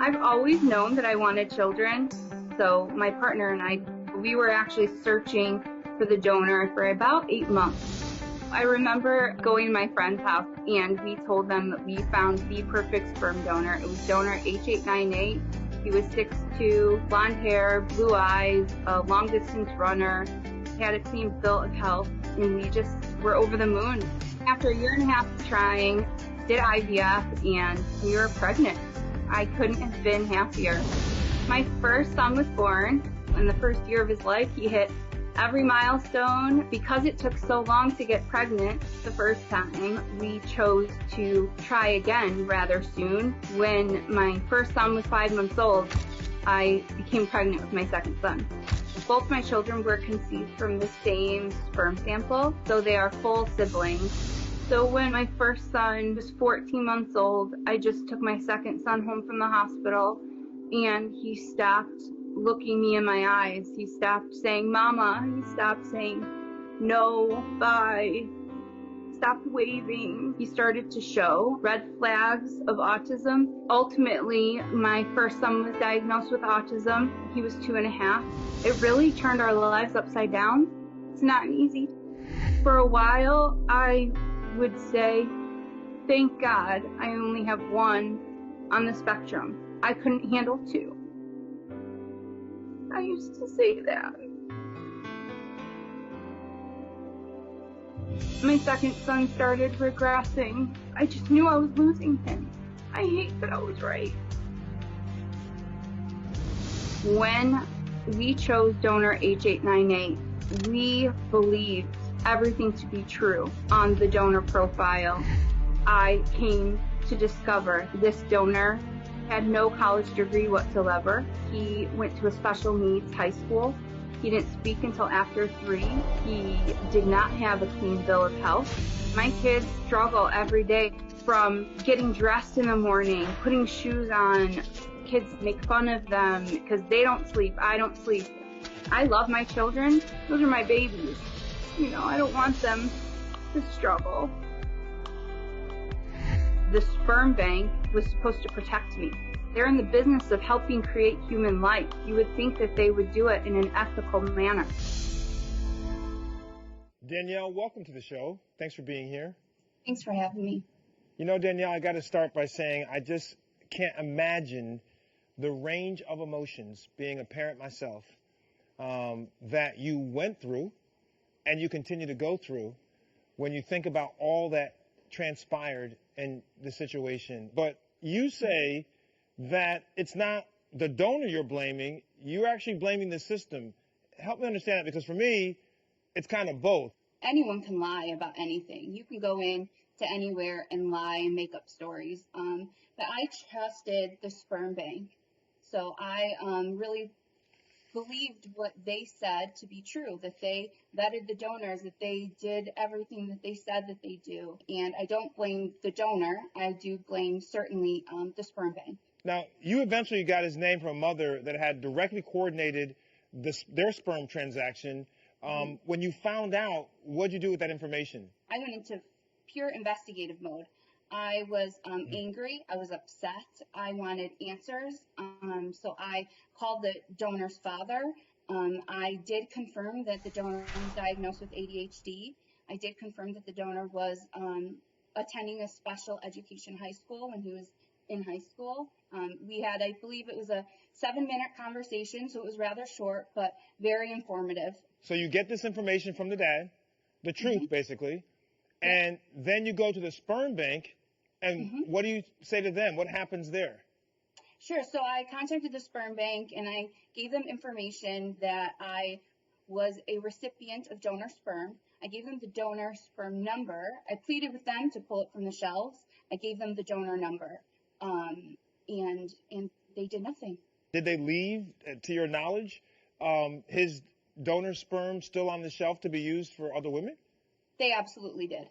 I've always known that I wanted children, so my partner and I, we were actually searching for the donor for about 8 months. I remember going to my friend's house and we told them that we found the perfect sperm donor. It was donor H898. He was 6'2", blonde hair, blue eyes, a long distance runner, had a clean bill of health, and we just were over the moon. After a year and a half of trying, did IVF, and we were pregnant. I couldn't have been happier. My first son was born. In the first year of his life, he hit every milestone. Because it took so long to get pregnant the first time, we chose to try again rather soon. When my first son was 5 months old, I became pregnant with my second son. Both my children were conceived from the same sperm sample, so they are full siblings. So when my first son was 14 months old, I just took my second son home from the hospital, and he stopped looking me in my eyes. He stopped saying, "Mama." He stopped saying, "No, bye." Stopped waving. He started to show red flags of autism. Ultimately, my first son was diagnosed with autism. He was 2.5. It really turned our lives upside down. It's not easy. For a while, I would say, thank God I only have one on the spectrum. I couldn't handle two. I used to say that. My second son started regressing. I just knew I was losing him. I hate that I was right. When we chose donor H898, we believed everything to be true on the donor profile. I came to discover this donor had no college degree whatsoever. He went to a special needs high school. He didn't speak until after 3. He did not have a clean bill of health. My kids struggle every day, from getting dressed in the morning, putting shoes on. Kids make fun of them because they don't sleep, I don't sleep. I love my children. Those are my babies. You know, I don't want them to struggle. The sperm bank was supposed to protect me. They're in the business of helping create human life. You would think that they would do it in an ethical manner. Danielle, welcome to the show. Thanks for being here. Thanks for having me. You know, Danielle, I got to start by saying I just can't imagine the range of emotions, being a parent myself, that you went through and you continue to go through when you think about all that transpired in the situation. But you say that it's not the donor you're blaming, you're actually blaming the system. Help me understand that, because for me, it's kind of both. Anyone can lie about anything. You can go in to anywhere and lie and make up stories. But I trusted the sperm bank. So I really believed what they said to be true, that they vetted the donors, that they did everything that they said that they do. And I don't blame the donor. I do blame certainly the sperm bank. Now, you eventually got his name from a mother that had directly coordinated their sperm transaction. When you found out, what did you do with that information? I went into pure investigative mode. I was angry. I was upset. I wanted answers. So I called the donor's father. I did confirm that the donor was diagnosed with ADHD. I did confirm that the donor was attending a special education high school when he was in high school. We had, I believe it was a 7-minute conversation, so it was rather short, but very informative. So you get this information from the dad, the truth, basically, and then you go to the sperm bank, and what do you say to them? What happens there? Sure. So I contacted the sperm bank, and I gave them information that I was a recipient of donor sperm. I gave them the donor sperm number. I pleaded with them to pull it from the shelves. I gave them the donor number, and they did nothing. Did they leave, to your knowledge, his donor sperm still on the shelf to be used for other women? They absolutely did.